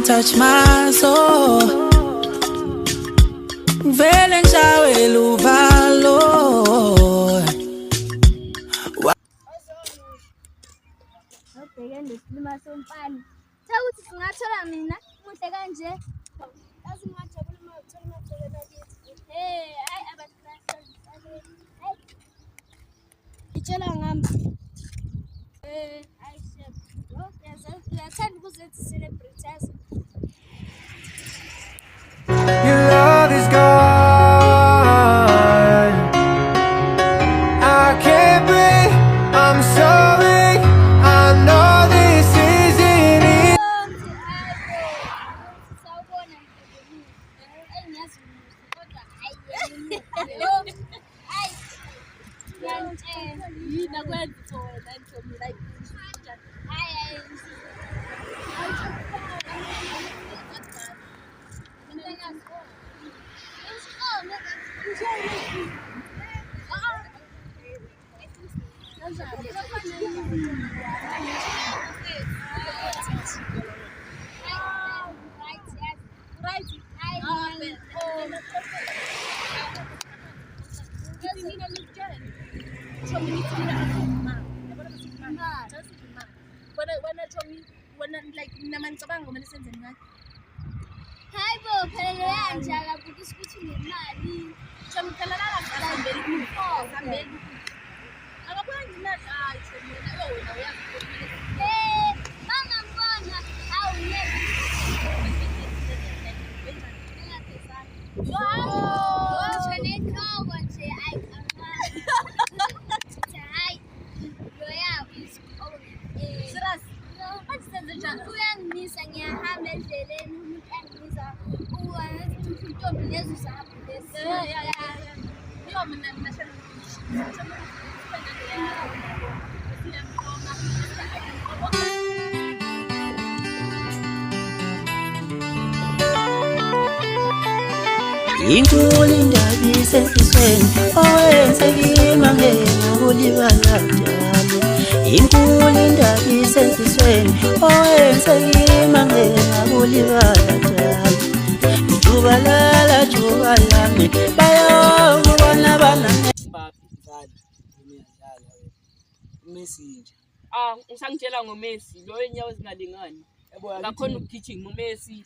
touch my soul. Vele ngishawe luvalo. Ngibheke ngesilima somfana. Cha ukuthi singathola mina muhle kanje. Yazi ngajabula uma uthola imagceke bakithi. Hayi abahlali. Hayi. Itshela ngami. Hayi chef. Uyathanda ukuzenza celebrities. Your love is gone. I can't breathe. I'm sorry. I know this isn't it. Sawubona mfowethu. Engiyazi kodwa hayi. Hayi. Ngiyantshela. Yini akwenza wena Ntombi like hayi. Hayi bo phela yanjala ukuthi unemali. Somkhalala ngambeli ngambeli. Akabona ngimali hayi mina wena uyazi. Mama mbona awuyeke. Wow! Chane kawa nje ayikamali. Hayi. Loya is Siras. Basenze njani? Uyangimisa ngiyahamba endleleni umuntu angimisa. Uwazi Ntombi lezi usahamba lezi. Yo mina nashela. Inkulu indaba isefisweni owenze kimi angeke ukulibala njalo. Inkulu indaba isefisweni owenze kimi angeke ukulibala njalo. Jubalala jubalame bayongibona bana uMessi Usangitshela ngoMessi lo yenyawo ezingalingani. Akakhona ukugijima uMessi.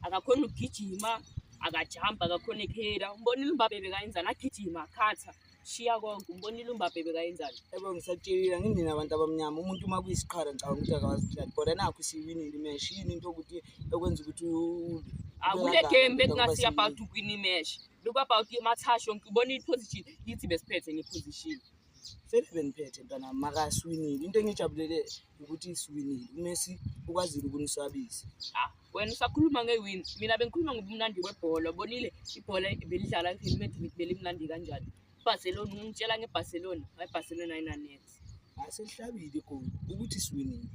Akakhona ukugijima, akajumpa, akakhona ekhela. Umbonile uMbappe bekayenzana agijima, akhatha, shiya konke. Umbonile uMbappe bekayenzana. Ngisatshelile ngini nabantu abamnyama umuntu uma kuyisiqhara ngicabanga ukuthi akawazi ukudlala. Kodwa nakho siwinile imesh yini into ukuthi ekwenza ukuthi akule game bekungasiya about ukwini imesh. Look about imathasho yonke ubona iposition yithi besiphethe ngeposition. Selibemphethe mntana makasiwinile. Into engijabulele ukuthi siwinile. uMessi ukwazile ukuniswabisa. Wena usakhuluma ngewin. Mina bengikhuluma ngobumnandi webhola. Bonile ibhola belidlala eFilmet belimnandi kanjani. Barcelona ungitshela ngeBarcelona. Barcelona ayinanethi. Aselihlabile igoli ukuthi siwinile.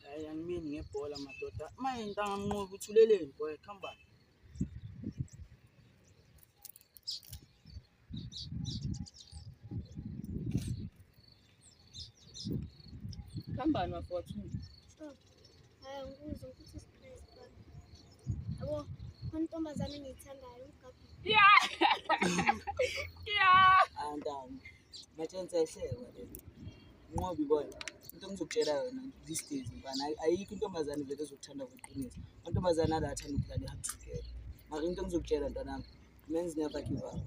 Hayi angimini ngebhola madoda. Manje ntanga nqoba ukuthi uleleni boy khamba. Kambani wafothu. Hayi ngikuzwa ukuthi stress baba. Yabo, kontombazana engiyithandayo uGabi. Andani. Mathenze ehlekwa le. Ngoba ibona into engizokutshela yona these days mfana ayikho intombazane vele ezokuthanda kweqiniso. Intombazane ala athanda ukudlala ihattrick. Mara into engizokutshela ntanami men's never give up.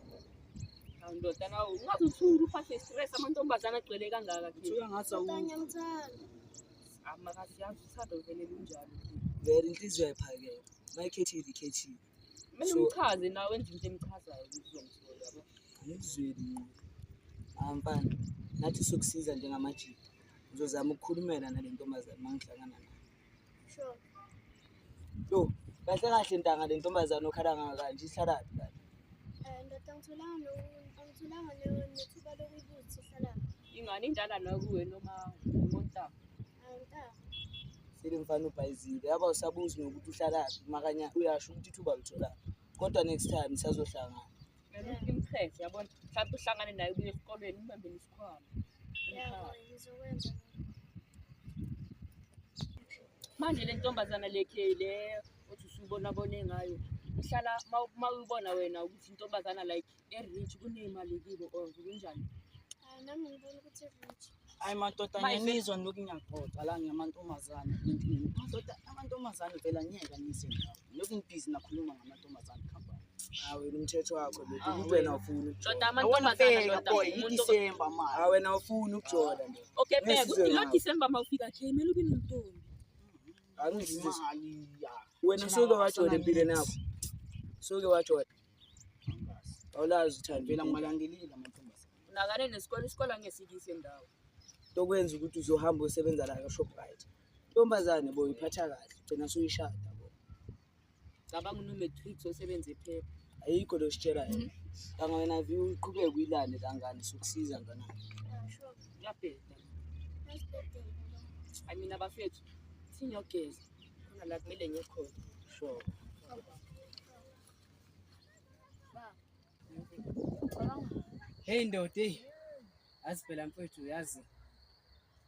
Ndoda nawo ungathi uthula uphathe stress amantombazana agcwele kangaka nje. Usuka ngathi Ngiyamthanda. Makasiyazi uthando vele lunjalo. Vele inhliziyo yayiphakela. Mayikhethile ikhethile. Manje umchaze nawe wenza into emchazayo ukuzongithola yabo. Ngizweli mfana nathi sokusiza njengamajibu. Ngizozama ukukhulumela nale ntombazane mangihlangana nayo. Sure. Yo, kahle kahle ntanga le ntombazane okhala ngakanje ihlala la. Ndoda ngithulanga nethuba lokuyibuthi ihlala. Ingane indala nakuwe noma umonta. Anta. Sele mfana ubhayizile yaba usabuzi nokuthi uhlalaphi makanya uyasho ukuthi ithuba lithola. Kodwa next time sisazohlangana. Impress yabona mhlawumbe uhlangane naye ubuye esikolweni ubambe isikhwama. Yabo ngizokwenza. Manje le ntombazana lekhe le ngibona ngayo uhlala mawubona wena ukuthi intombazana like e-rich kunemali kibo or kunjani? Nami ngibona ukuthi rich. Hayi madoda ngiyanizwa lokhu ngiyaxoxa la ngamantombazane empini. Madoda amantombazane vela ngiyeka nisendawo. Lokhu ngibhizi nakhuluma ngamantombazane khamba. Wena umthetho wakho lokhu wena ufuna Doda Awona amantombazana feka boy iDecember manje. wena ufuna ukujola nje. Okay bheka Nesizwe uthi lo nawe. December mawufika nje kumele ube nentombi. Angizizwe. Imali ya. Wena soke wajola empilweni yakho. Soke wajola. Awulazi uthanda Vela ngimalandelile amantombazane. Unakane isikole angesikise ndawo. Tokwenza ukuthi uzohamba usebenza la eShoprite. Intombazane boy iphatha kahle ugcina suyishada bo. Cabanga uno-matric osebenza ephepha. Ayikho lo sitshela yena. Kanga wena view uqhubeke uyilane kangani sokusiza ngana. Sure. Kuyabheda. Nice birthday. I mean abafethu sinyogeza. Khona la kumele ngikhona. Sure. Hey ndoda, yazi phela mfethu uyazi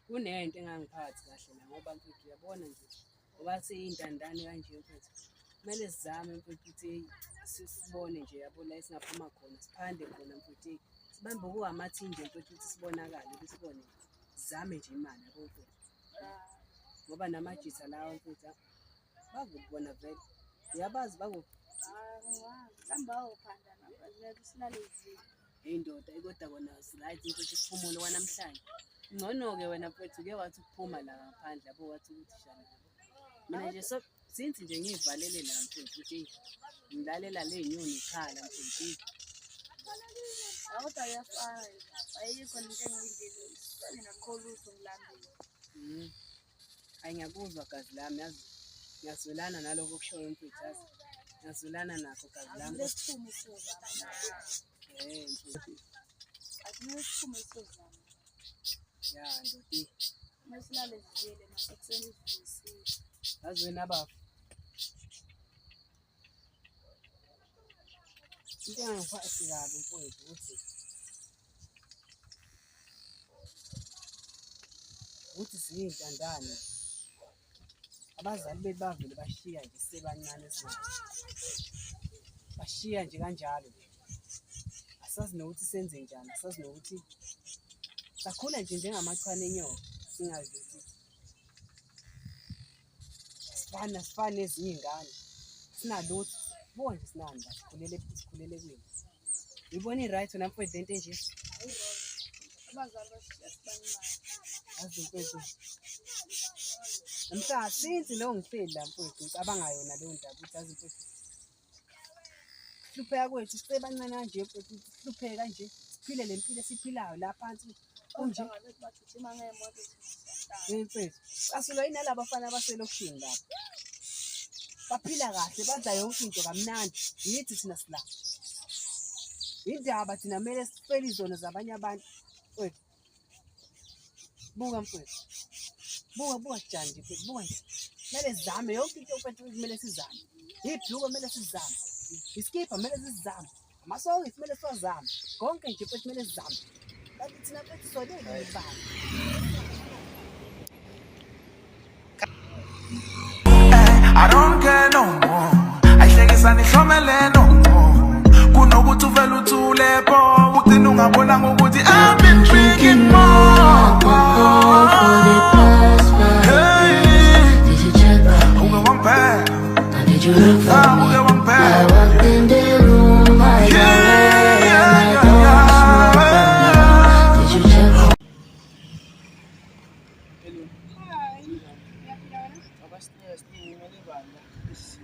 kunento engangiphathi kahle la ngoba mfethu uyabona nje ngoba siyintandane kanje mfethu kumele sizame mfethu ukuthi sibone nje yabo la esingaphuma khona siphande khona mfethu sibambe okuhamathinje mfethu ukuthi sibonakale ukuthi sibone sizame nje imali yabo mfethu ngoba namajisa lawa mfethu bakubona vele uyabazi Hamba uphanda nabazwe silale izini. indoda kodwa kona siright ukuthi siphumule kwanamhlanje ngcono-ke wena mfethu ke wathi ukuphuma la ngaphandle yabo wathi ukuthi shana mina nje so since nje ngiyivalele la mfethu ukuthi ngilalela lenyoni ikhala mfethu Kodwa yafana. Ayikho into engiyidlile. Ngakholwa ukuthi ngilambile. hayi ngiyakuzwa gazi lami yazi ngiyazwelana naloko kushoyo mfethu yazi ngiyazwelana nakho gazi lami Lesiphumo sozama. mfethu Akusiphumo sozama. ya ndodi Masilale izile nasekuseni izivusile. yazi wena baba into engangiphathi kabi mfethu ukuthi siyintandane abazali bethu bavele bashiya nje sisebancane bashiya nje kanjalo asazi nokuthi senze njani asazi nokuthi sakhula nje njengamachwane enyoka singazi ukuthi sifane nezinye iy'ngane sinalutho buka nje sinanda sikhulele kwini uyibona i-right wena mfethu lento enje Abazali bashiya sibancane. yazi mfethu mhla since leyo ngihleli la mfethu ngicabanga yona leyo ndaba ukuthi yazi mfethu hlupheka kwethu sisebancane kanje mfethu sihlupheke kanje siphile le mpilo esiphilayo la phansi kunje Bathutshima ngemoto. mfethu casulwa yini nalaba bafana abaselokishini lapha baphila kahle badla yonke into kamnandi yithi thina sila indaba thina kumele sifele izono zabanye abantu mfethu buka mfethu buka sijani nje mfethu buka nje kumele sizame yonke into mfethu kumele sizame ibhluko kumele sizame iskipha kumele sizame amasokisi kumele siwazame konke nje mfethu kumele sizame kanti thina mfethu soleli ibanga I don't care no more. Ayihlekisa nihlomele no more. Kunokuthi uvele uthule bo ugcina ungabonanga ukuthi I've been drinking more. Hey, Did you check back? uke wangiphela. Or did you look for Uke me? I wangiphela. walked in the room, I got ready, and I don't smoke. Did you check back? Hi. Ngiyaphi Abastress ngimele bani?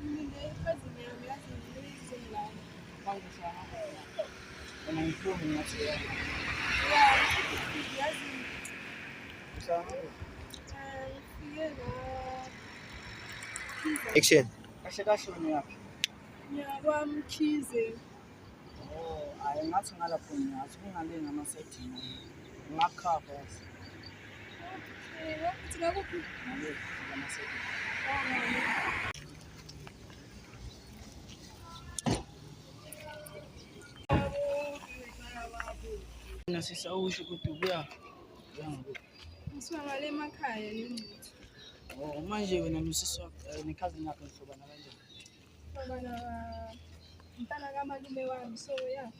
Ngine cousin yami yazi ngizweni la. Bangishaya. Wena ngikhuluma ngathi ya. Yazi Usahamba. ngifike Action. Kahle kahle wena yaphi? Mkhize. Hayi ngathi ngalapho ngiyazi kungale ngamasetting. Ngakhapha yazi. Thina kuphi? Ngale ngamasetting. Mina sisawusho ukuthi ubuya. Ngisuka ngale emakhaya nengcithu. Manje wena nosisi wakho nekhazi yakho nihlobana kanjani? Mntana kamalume wami so yeah.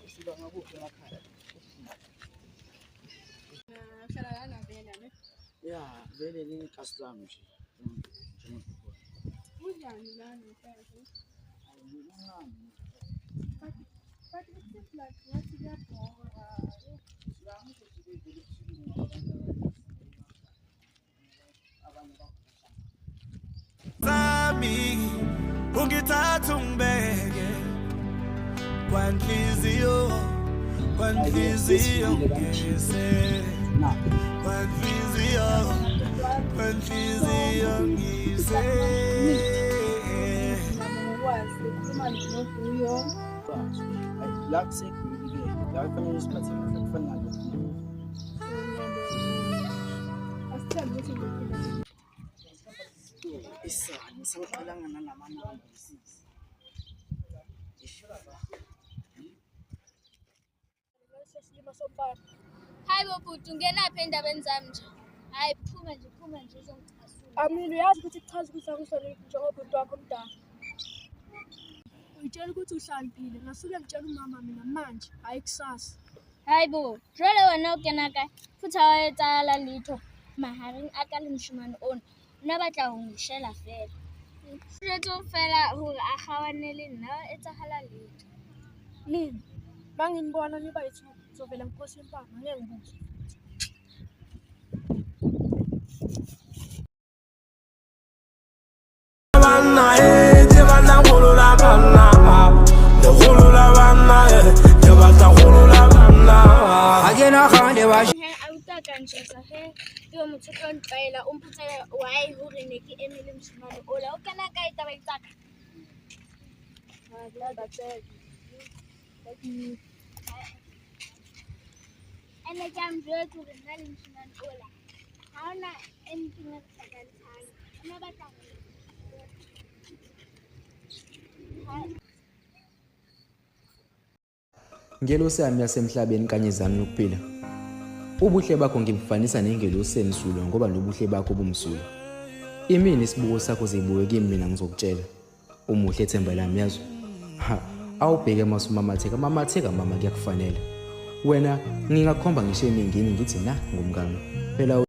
Siba ngakuphi emakhaya? Hlala lana vela ne. Ya, vele linkasi lami nje. Unjani lana mfethu? But it's like ngathi kuyabhora. Sami ungithatha ungibeke kwanhliziyo ngise kwanhliziyo ngise Ngikwazi uma nginovuyo. La kusekhulile. La kufanele siphathe kahle kufanele ngalokho. Asithembe ukuthi ngiphila. Isani sawuqalanga nalamanamba isisi. Sesilima sombala. Hayi bobhuti ungenaphi endabeni zami nje? Hayi phuma nje uzongicasula. Amini uyazi ukuthi kuchaza ukuthi akuhloniphi njengobhuti wakho omdala. Uyitshela ukuthi uhlaliphile ngasuke ngitshela umama mina manje hayi kusasa. Hayi bo, jwale wena o kena kae? Futhi ha wa etsahala letho mahareng a ka le moshemane ona. Nna batla ho ngishela fela. Jwetso fela hore a kgawane le nna wa etsahala letho. Mina mangibona niba yethu zovela nkosi empama ngeke ngibuze. Autaka ntjesa he yo motho tlo ntlaela o mpotsa why hore ne ke emile moshemane ola o kena kae taba itsaka. Ene jam jwetso hore nna le moshemane ola ha ona anything else ka ntshang. Nna batla Ngelosi yami yasemhlabeni kanye zami yokuphila. Ubuhle bakho ngimfanisa nengelosi emsulwa ngoba nobuhle bakho bumsulwa. Imini isibuko sakho zibuke kimi mina ngizokutshela. Umuhle ethemba lami yazo. Awubheke masumamatheka mama kuyakufanele. Wena ngingakhomba ngisho eningini ngithi na ngumngane. Phela